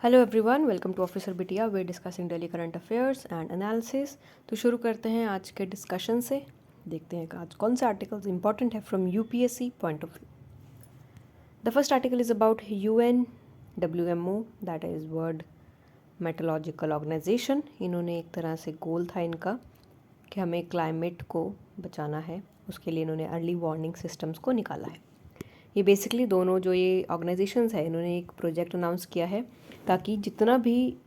Hello everyone, welcome to officer Bitiya. We discussing daily current affairs and analysis. तो शुरू करते हैं आज के डिस्कशन से। देखते हैं कि आज कौन से आर्टिकल्स इंपॉर्टेंट है from UPSC point of view. The first article is about UNWMO, that is world meteorological organization. इन्होंने एक तरह से गोल था इनका कि हमें क्लाइमेट को बचाना है, उसके लिए इन्होंने अर्ली वार्निंग सिस्टम्स को निकाला है। ये बेसिकली दोनों जो ये ऑर्गेनाइजेशंस है, इन्होंने एक प्रोजेक्ट अनाउंस किया है ताकि जितना भी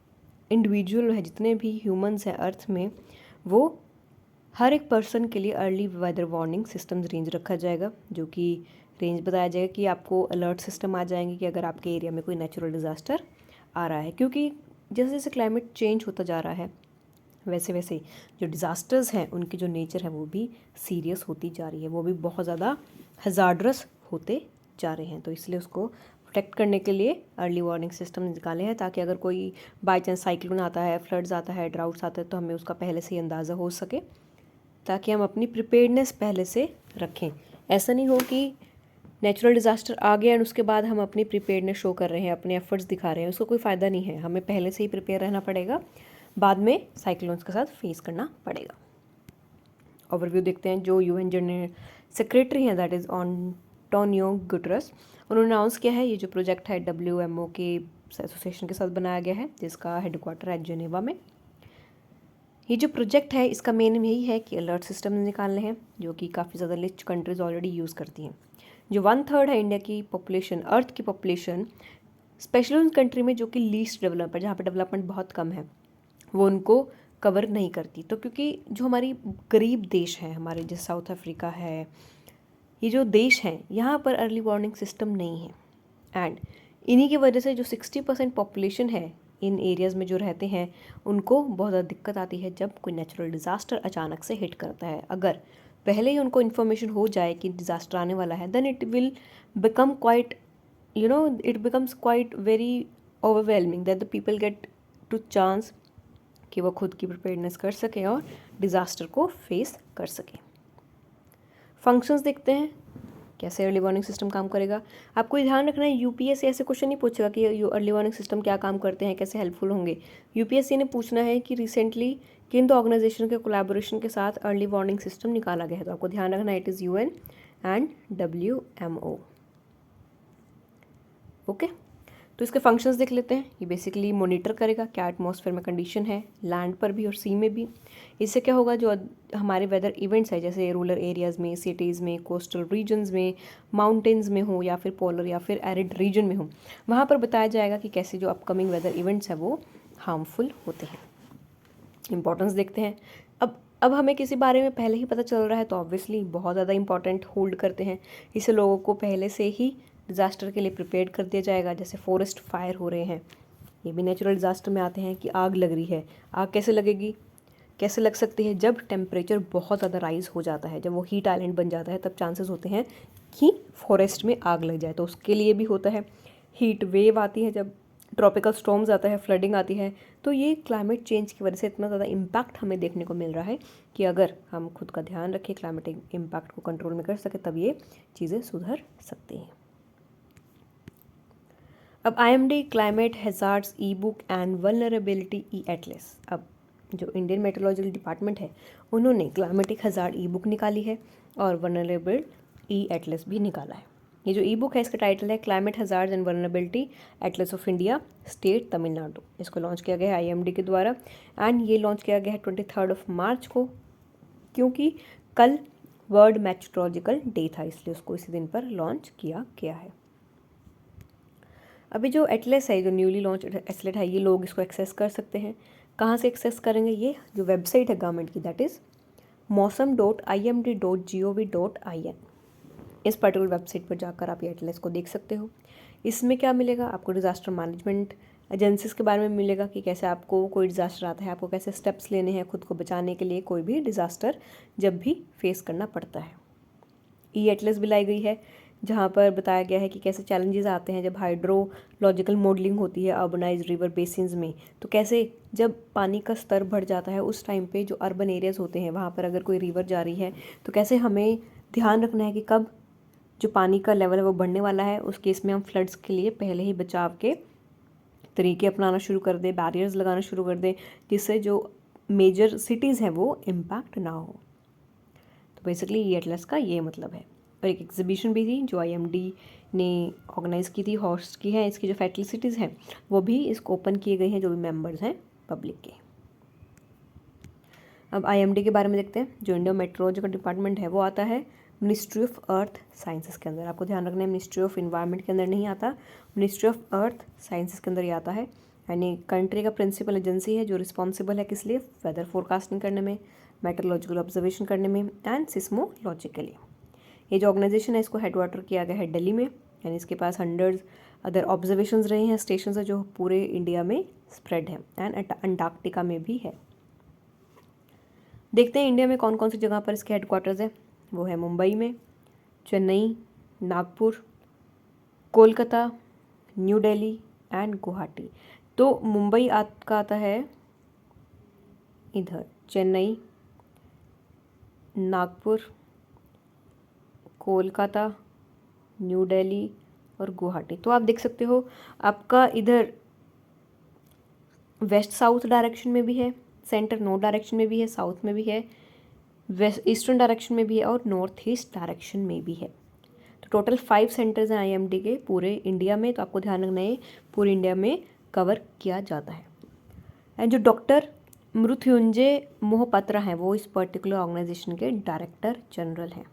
इंडिविजुअल है, जितने भी ह्यूमंस हैं अर्थ में, वो हर एक पर्सन के लिए early weather warning systems range रखा जाएगा, जो कि रेंज बताया जाएगा कि आपको अलर्ट सिस्टम आ जाएंगे कि अगर आपके एरिया में कोई नेचुरल डिज़ास्टर आ रहा है। क्योंकि जैसे जैसे क्लाइमेट चेंज होता जा रहा है, वैसे वैसे जो डिज़ास्टर्स हैं उनकी जो नेचर है वो भी सीरियस होती जा रही है, वो भी बहुत ज़्यादा हज़ार्डरस होते जा रहे हैं। तो इसलिए उसको प्रोटेक्ट करने के लिए अर्ली वार्निंग सिस्टम निकाले हैं ताकि अगर कोई बाई चांस साइक्लोन आता है, फ्लड्स आता है, ड्राउट्स आता है, तो हमें उसका पहले से ही अंदाज़ा हो सके, ताकि हम अपनी प्रिपेयर्डनेस पहले से रखें। ऐसा नहीं हो कि नेचुरल डिज़ास्टर आ गया एंड उसके बाद हम अपनी प्रिपेयर्डनेस शो कर रहे हैं, अपने एफर्ट्स दिखा रहे हैं, उसको कोई फ़ायदा नहीं है। हमें पहले से ही प्रिपेयर रहना पड़ेगा, बाद में साइक्लोन्स के साथ फेस करना पड़ेगा। ओवरव्यू देखते हैं। जो UN जनरल सेक्रेटरी हैं, दैट इज़ एंटोनियो गुटेरेस, उन्होंने अनाउंस किया है ये जो प्रोजेक्ट है WMO के एसोसिएशन के साथ बनाया गया है, जिसका हेडक्वार्टर है जेनेवा में। ये जो प्रोजेक्ट है इसका मेन यही है कि अलर्ट सिस्टम निकालने हैं, जो कि काफ़ी ज़्यादा लिस्ट कंट्रीज़ ऑलरेडी यूज़ करती हैं। जो 1/3 है इंडिया की पॉपुलेशन, अर्थ की पॉपुलेशन, स्पेशली उन कंट्री में जो कि लीस्ट डेवलप है, जहाँ पे डेवलपमेंट बहुत कम है, वो उनको कवर नहीं करती। तो क्योंकि जो हमारी गरीब देश हैं, हमारे जैसे साउथ अफ्रीका है, ये जो देश हैं, यहाँ पर अर्ली वार्निंग सिस्टम नहीं है। एंड इन्हीं की वजह से जो 60% पॉपुलेशन है इन एरियाज़ में जो रहते हैं, उनको बहुत ज़्यादा दिक्कत आती है जब कोई नेचुरल डिज़ास्टर अचानक से हिट करता है। अगर पहले ही उनको इन्फॉर्मेशन हो जाए कि डिज़ास्टर आने वाला है, then it will become quite it becomes quite very overwhelming that the people get to chance कि वो खुद की प्रिपेयर्डनेस कर सकें और डिज़ास्टर को फेस कर सकें। फंक्शंस देखते हैं कैसे अर्ली वार्निंग सिस्टम काम करेगा। आपको ध्यान रखना है, यूपीएससी ऐसे क्वेश्चन नहीं पूछेगा कि अर्ली वार्निंग सिस्टम क्या काम करते हैं, कैसे हेल्पफुल होंगे। यूपीएससी ने पूछना है कि रिसेंटली किन दो ऑर्गेनाइजेशन के कोलैबोरेशन के साथ अर्ली वार्निंग सिस्टम निकाला गया है। तो आपको ध्यान रखना है, it is UN and WMO। Okay, तो इसके फंक्शंस देख लेते हैं। ये बेसिकली मॉनिटर करेगा क्या एटमॉस्फेयर में कंडीशन है, लैंड पर भी और सी में भी। इससे क्या होगा, जो हमारे वेदर इवेंट्स है, जैसे रूरल एरियाज़ में, सिटीज़ में, कोस्टल रीजन्स में, माउंटेन्स में हो, या फिर पोलर या फिर एरिड रीजन में हो, वहाँ पर बताया जाएगा कि कैसे जो अपकमिंग वेदर इवेंट्स है वो हार्मफुल होते हैं। इंपॉर्टेंस देखते हैं। अब हमें किसी बारे में पहले ही पता चल रहा है तो ऑब्वियसली बहुत ज़्यादा इंपॉर्टेंट होल्ड करते हैं। इससे लोगों को पहले से ही डिज़ास्टर के लिए प्रिपेयर कर दिया जाएगा। जैसे फॉरेस्ट फायर हो रहे हैं, ये भी नेचुरल डिज़ास्टर में आते हैं कि आग लग रही है। आग कैसे लगेगी, कैसे लग सकती है, जब टेम्परेचर बहुत ज़्यादा राइज़ हो जाता है, जब वो हीट आइलैंड बन जाता है, तब चांसेस होते हैं कि फॉरेस्ट में आग लग जाए। तो उसके लिए भी होता है। हीट वेव आती है, जब ट्रॉपिकल स्टॉर्म्स आता है, फ्लडिंग आती है। तो ये क्लाइमेट चेंज की वजह से इतना ज़्यादा इम्पैक्ट हमें देखने को मिल रहा है कि अगर हम खुद का ध्यान रखें, क्लाइमेटिक इम्पैक्ट को कंट्रोल में कर सके, तब ये चीज़ें सुधर सकती हैं। अब IMD climate hazards E book and vulnerability E Atlas. अब जो इंडियन मेट्रोलॉजिकल डिपार्टमेंट है, उन्होंने क्लाइमेटिक हैज़ार्ड ई बुक निकाली है और वल्नरेबल ई एटलस भी निकाला है। ये जो ई बुक है, इसका टाइटल है climate hazards and vulnerability Atlas of India, state Tamil Nadu. इसको लॉन्च किया गया है IMD के द्वारा एंड ये लॉन्च किया गया है 23 मार्च को, क्योंकि कल वर्ल्ड मेट्रोलॉजिकल डे था, इसलिए उसको इसी दिन पर लॉन्च किया गया है। अभी जो एटलस है, जो न्यूली लॉन्च एटलस है, ये लोग इसको एक्सेस कर सकते हैं। कहाँ से एक्सेस करेंगे, ये जो वेबसाइट है गवर्नमेंट की, दैट इज़ mosam.imd.gov.in। इस पर्टिकुलर वेबसाइट पर जाकर आप ये एटलस को देख सकते हो। इसमें क्या मिलेगा आपको, डिज़ास्टर मैनेजमेंट एजेंसीज के बारे में मिलेगा कि कैसे आपको कोई डिज़ास्टर आता है, आपको कैसे स्टेप्स लेने हैं खुद को बचाने के लिए, कोई भी डिज़ास्टर जब भी फेस करना पड़ता है। ई एटलस भी लाई गई है, जहाँ पर बताया गया है कि कैसे चैलेंजेस आते हैं जब हाइड्रोलॉजिकल मॉडलिंग होती है अर्बनाइज्ड रिवर बेसिन्स में। तो कैसे जब पानी का स्तर बढ़ जाता है, उस टाइम पे जो अर्बन एरियाज़ होते हैं, वहाँ पर अगर कोई रिवर जा रही है, तो कैसे हमें ध्यान रखना है कि कब जो पानी का लेवल है वो बढ़ने वाला है। उस केस में हम फ्लड्स के लिए पहले ही बचाव के तरीके अपनाना शुरू कर दे, बैरियर्स लगाना शुरू कर दे, जिससे जो मेजर सिटीज़ हैं वो इम्पैक्ट ना हो। तो बेसिकली ये एटलस का ये मतलब है। और एक एग्जीबिशन भी थी जो IMD ने ऑर्गेनाइज़ की थी, होस्ट की है। इसकी जो फैसिलिटीज़ हैं वो भी इसको ओपन किए गए हैं जो भी मेंबर्स हैं पब्लिक के। अब IMD के बारे में देखते हैं। जो इंडियन मेट्रोलॉजिकल डिपार्टमेंट है वो आता है मिनिस्ट्री ऑफ अर्थ साइंसेस के अंदर। आपको ध्यान रखना है, मिनिस्ट्री ऑफ इन्वायरमेंट के अंदर नहीं आता, मिनिस्ट्री ऑफ अर्थ साइंसेस के अंदर ही आता है। यानी कंट्री का प्रिंसिपल एजेंसी है जो रिस्पॉन्सिबल है किस लिए, वेदर फोरकास्टिंग करने में, मेट्रोलॉजिकल ऑब्जर्वेशन करने में एंड सिस्मोलॉजी के लिए। ये जो ऑर्गेनाइजेशन है इसको हेडवाटर किया गया है दिल्ली में। यानी इसके पास 100 अदर ऑब्जर्वेशंस रहे हैं, स्टेशन है जो पूरे इंडिया में स्प्रेड है एंड अंटार्कटिका में भी है। देखते हैं इंडिया में कौन कौन सी जगह पर इसके हेडक्वार्टर्स है। वो है मुंबई में, चेन्नई, नागपुर, कोलकाता, न्यू दिल्ली एंड गुवाहाटी। तो मुंबई का आता है इधर, चेन्नई, नागपुर, कोलकाता, न्यू दिल्ली और गुवाहाटी। तो आप देख सकते हो आपका इधर वेस्ट साउथ डायरेक्शन में भी है, सेंटर नॉर्थ डायरेक्शन में भी है, साउथ में भी है, वेस्ट ईस्टर्न डायरेक्शन में भी है और नॉर्थ ईस्ट डायरेक्शन में भी है। तो टोटल 5 सेंटर्स हैं IMD के पूरे इंडिया में। तो आपको ध्यान रखना है पूरे इंडिया में कवर किया जाता है। एंड जो डॉक्टर मृत्युंजय मोहपात्रा हैं वो इस पर्टिकुलर ऑर्गेनाइजेशन के डायरेक्टर जनरल हैं।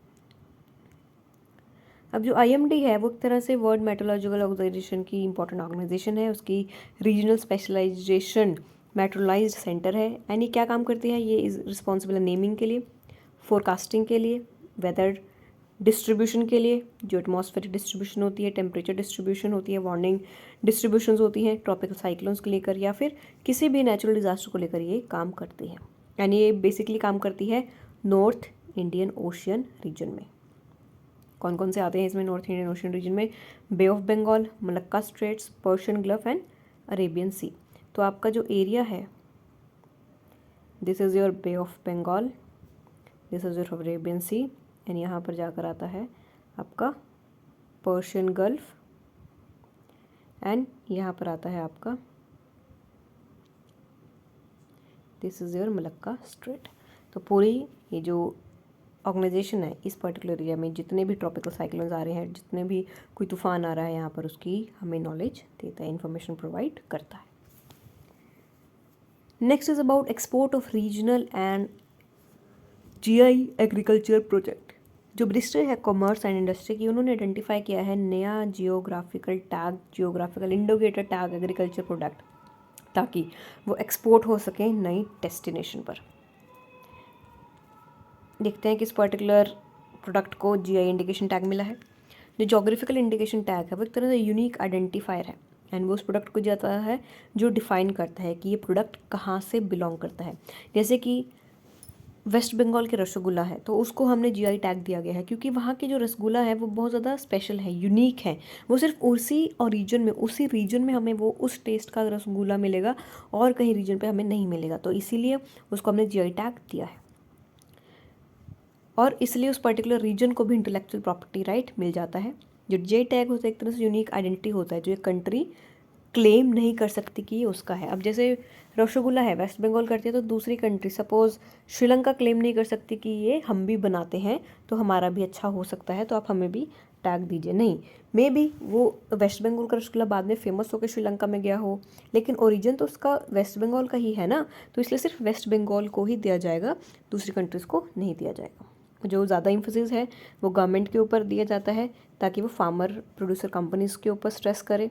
अब जो IMD है वो एक तरह से वर्ल्ड मेट्रोलॉजिकल ऑर्गेनाइजेशन की इंपॉर्टेंट ऑर्गेनाइजेशन है। उसकी रीजनल स्पेशलाइजेशन मेट्रोलाइज्ड सेंटर है। एंड ये क्या काम करती है, ये इज रिस्पॉन्सिबल है नेमिंग के लिए, फोरकास्टिंग के लिए, वेदर डिस्ट्रीब्यूशन के लिए, जो एटमॉस्फेरिक डिस्ट्रीब्यूशन होती है, टेम्परेचर डिस्ट्रीब्यूशन होती है, वार्निंग डिस्ट्रीब्यूशंस होती हैं ट्रॉपिकल साइक्लोन्स को लेकर या फिर किसी भी नेचुरल डिजास्टर को लेकर ये काम करती है। यानी ये बेसिकली काम करती है नॉर्थ इंडियन ओशियन रीजन में। कौन कौन से आते हैं इसमें नॉर्थ इंडियन ओशियन रीजन में, bay of Bengal, Malacca straits, Persian gulf and Arabian sea. तो आपका जो एरिया है, this is your bay of Bengal, this is your Arabian sea and यहाँ पर जाकर आता है आपका पर्शियन गल्फ एंड यहाँ पर आता है आपका this is your Malacca strait. तो पूरी ये जो ऑर्गेनाइजेशन है इस पर्टिकुलर एरिया में जितने भी ट्रॉपिकल साइक्लोन्स आ रहे हैं, जितने भी कोई तूफान आ रहा है यहाँ पर, उसकी हमें नॉलेज देता है, इन्फॉर्मेशन प्रोवाइड करता है। Next is about export of regional and GI agriculture project. जो मिनिस्ट्री है कॉमर्स एंड इंडस्ट्री की, उन्होंने आइडेंटिफाई किया है नया geographical tag, geographical indicator tag agriculture product, ताकि वो एक्सपोर्ट हो सके नई डेस्टिनेशन पर। देखते हैं कि इस पर्टिकुलर प्रोडक्ट को GI इंडिकेशन टैग मिला है। जो जोग्राफिकल इंडिकेशन टैग है वो एक तरह से यूनिक आइडेंटिफायर है एंड वो उस प्रोडक्ट को जाता है जो डिफाइन करता है कि ये प्रोडक्ट कहाँ से बिलोंग करता है। जैसे कि वेस्ट बंगाल के रसगुल्ला है तो उसको हमने GI टैग दिया गया है क्योंकि वहाँ के जो रसगुल्ला है वो बहुत ज़्यादा स्पेशल है, यूनिक है। वो सिर्फ उसी और रीजन में, उसी रीजन में हमें वो उस टेस्ट का रसगुल्ला मिलेगा और कहीं रीजन पे हमें नहीं मिलेगा। तो इसीलिए उसको हमने GI टैग दिया है और इसलिए उस पर्टिकुलर रीजन को भी इंटेलेक्चुअल प्रॉपर्टी राइट मिल जाता है। जो GI टैग होता है एक तरह से यूनिक आइडेंटिटी होता है जो एक कंट्री क्लेम नहीं कर सकती कि ये उसका है। अब जैसे रसगुल्ला है वेस्ट बंगाल करती है तो दूसरी कंट्री सपोज श्रीलंका क्लेम नहीं कर सकती कि ये हम भी बनाते हैं तो हमारा भी अच्छा हो सकता है तो आप हमें भी टैग दीजिए। नहीं, मे बी वो वेस्ट बंगाल का रसगुल्ला बाद में फेमस होकर श्रीलंका में गया हो लेकिन ओरिजिन तो उसका वेस्ट बंगाल का ही है ना, तो इसलिए सिर्फ वेस्ट बंगाल को ही दिया जाएगा, दूसरी कंट्रीज़ को नहीं दिया जाएगा। जो ज़्यादा इम्फोसिस है वो गवर्नमेंट के ऊपर दिया जाता है ताकि वो फार्मर प्रोड्यूसर कंपनीज़ के ऊपर स्ट्रेस करे,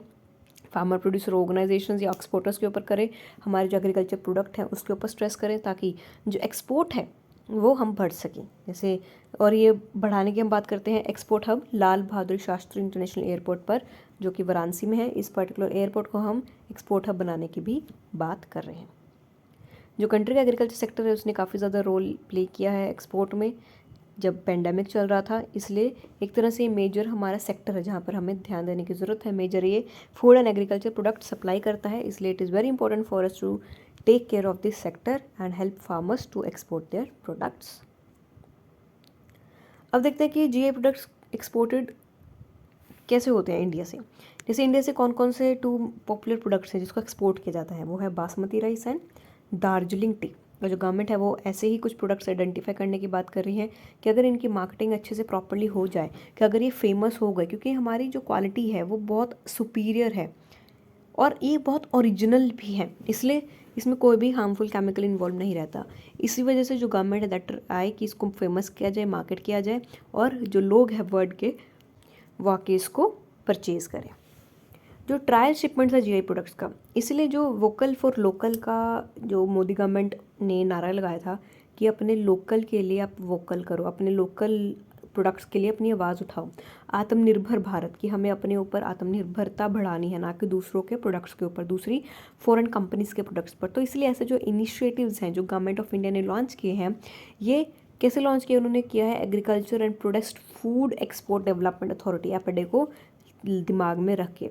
फार्मर प्रोड्यूसर ऑर्गेनाइजेशंस या एक्सपोर्टर्स के ऊपर करे, हमारे जो एग्रीकल्चर प्रोडक्ट हैं उसके ऊपर स्ट्रेस करें ताकि जो एक्सपोर्ट है वो हम बढ़ सकें। जैसे और ये बढ़ाने की हम बात करते हैं export hub Lal Bahadur Shastri international airport पर जो कि वाराणसी में है। इस पर्टिकुलर एयरपोर्ट को हम एक्सपोर्ट हब बनाने की भी बात कर रहे हैं। जो कंट्री का एग्रीकल्चर सेक्टर है उसने काफ़ी ज़्यादा रोल प्ले किया है एक्सपोर्ट में जब पेंडेमिक चल रहा था, इसलिए एक तरह से मेजर हमारा सेक्टर है जहाँ पर हमें ध्यान देने की ज़रूरत है। मेजर ये food and agriculture product supply करता है, इसलिए it is very important for us to take care of this sector and help farmers to export their products. अब देखते हैं कि GI प्रोडक्ट्स एक्सपोर्टेड कैसे होते हैं इंडिया से। जैसे इंडिया से कौन कौन से 2 पॉपुलर प्रोडक्ट्स हैं जिसको एक्सपोर्ट किया जाता है, वो है basmati rice and Darjeeling T. और जो गवर्नमेंट है वो ऐसे ही कुछ प्रोडक्ट्स आइडेंटिफाई करने की बात कर रही है कि अगर इनकी मार्केटिंग अच्छे से प्रॉपर्ली हो जाए, कि अगर ये फेमस हो गए, क्योंकि हमारी जो क्वालिटी है वो बहुत सुपीरियर है और ये बहुत ओरिजिनल भी है, इसलिए इसमें कोई भी हार्मफुल केमिकल इन्वॉल्व नहीं रहता। इसी वजह से जो गवर्नमेंट है दैट आए कि इसको फेमस किया जाए, मार्केट किया जाए और जो लोग हैं वर्ल्ड के वो आके इसको परचेज़ करें। जो ट्रायल शिपमेंट्स है जीआई प्रोडक्ट्स का, इसलिए जो वोकल फॉर लोकल का जो मोदी गवर्नमेंट ने नारा लगाया था कि अपने लोकल के लिए आप वोकल करो, अपने लोकल प्रोडक्ट्स के लिए अपनी आवाज़ उठाओ, आत्मनिर्भर भारत की हमें अपने ऊपर आत्मनिर्भरता बढ़ानी है, ना कि दूसरों के प्रोडक्ट्स के ऊपर, दूसरी फॉरेन कंपनीज़ के प्रोडक्ट्स पर। तो इसलिए ऐसे जो इनिशिएटिव्स हैं जो गवर्नमेंट ऑफ इंडिया ने लॉन्च किए हैं, ये कैसे लॉन्च किया उन्होंने किया है, agriculture and product food export development authority APEDA को दिमाग में रख के,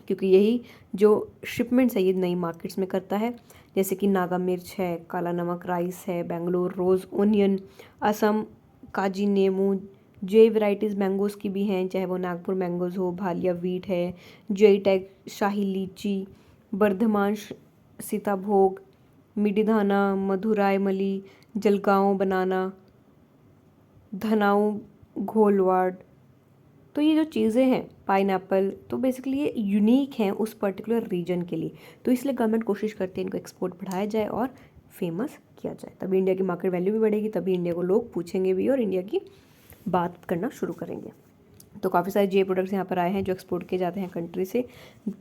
क्योंकि यही जो शिपमेंट्स है ये नई मार्केट्स में करता है, जैसे कि नागा मिर्च है, काला नमक राइस है, बेंगलोर रोज़ ओनियन, असम काजी नेमू, जे वैराइटीज़ मैंगोज़ की भी हैं, चाहे वो नागपुर मैंगोज़ हो, भालिया वीट है, जे टैग शाही लीची, बर्धमान सीताभोग, मिडिधाना, मधुरायमली, जलगांव बनाना, धनाऊ घोलवाड़। तो ये जो चीज़ें हैं पाइनएप्पल, तो बेसिकली ये यूनिक हैं उस पर्टिकुलर रीजन के लिए, तो इसलिए गवर्नमेंट कोशिश करती है इनको एक्सपोर्ट बढ़ाया जाए और फेमस किया जाए, तभी इंडिया की मार्केट वैल्यू भी बढ़ेगी, तभी इंडिया को लोग पूछेंगे भी और इंडिया की बात करना शुरू करेंगे। तो काफ़ी सारे जे प्रोडक्ट्स यहाँ पर आए हैं जो एक्सपोर्ट किए जाते हैं कंट्री से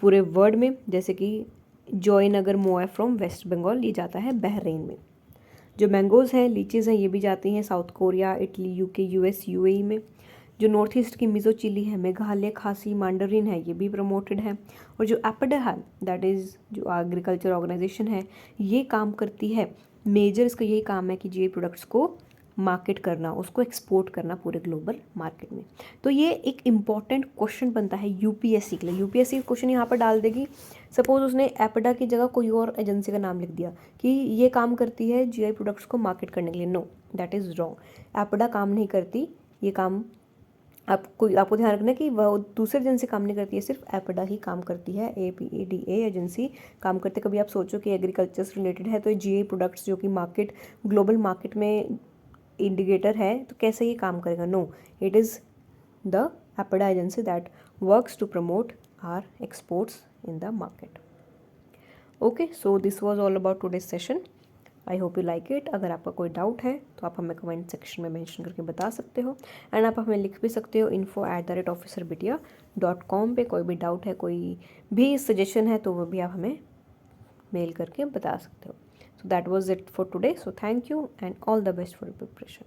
पूरे वर्ल्ड में, जैसे कि जॉयनगर मोआ फ्रॉम वेस्ट बंगाल, ये जाता है बहरीन में। जो मैंगोज़ हैं, लीचीज़ हैं, ये भी जाती हैं south Korea, Italy, UK, US, UAE में। जो नॉर्थ ईस्ट की मिज़ो चिली है, मेघालय, खासी, मांडरिन है, ये भी प्रमोटेड है। और जो एपीडे है दैट इज़ जो एग्रीकल्चर ऑर्गेनाइजेशन है, ये काम करती है, मेजर इसका यही काम है कि जी प्रोडक्ट्स को मार्केट करना, उसको एक्सपोर्ट करना पूरे ग्लोबल मार्केट में। तो ये एक इम्पॉर्टेंट क्वेश्चन बनता है यूपीएससी के लिए। यूपीएससी क्वेश्चन यहाँ पर डाल देगी, सपोज उसने एपीडा की जगह कोई और एजेंसी का नाम लिख दिया कि ये काम करती है जीआई प्रोडक्ट्स को मार्केट करने के लिए, know that is wrong. APEDA काम नहीं करती, ये काम आपको ध्यान रखना कि वह दूसरी एजेंसी काम नहीं करती है, सिर्फ एपीडा ही काम करती है, एपीएडीए एजेंसी काम करते। कभी आप सोचो कि एग्रीकल्चर से रिलेटेड है, तो ये जीआई प्रोडक्ट्स जो कि मार्केट ग्लोबल मार्केट में इंडिकेटर है, तो कैसे ये काम करेगा? No, it is the APEDA agency that works to promote our exports in the market. Okay, so this was all about today's session. I hope you like it. अगर आपका कोई डाउट है तो आप हमें कमेंट सेक्शन में mention करके बता सकते हो, एंड आप हमें लिख भी सकते हो info@officerbitia.com पे। कोई भी डाउट है, कोई भी सजेशन है, तो वो भी आप हमें मेल करके बता सकते हो। So that was it for today. So thank you and all the best for preparation.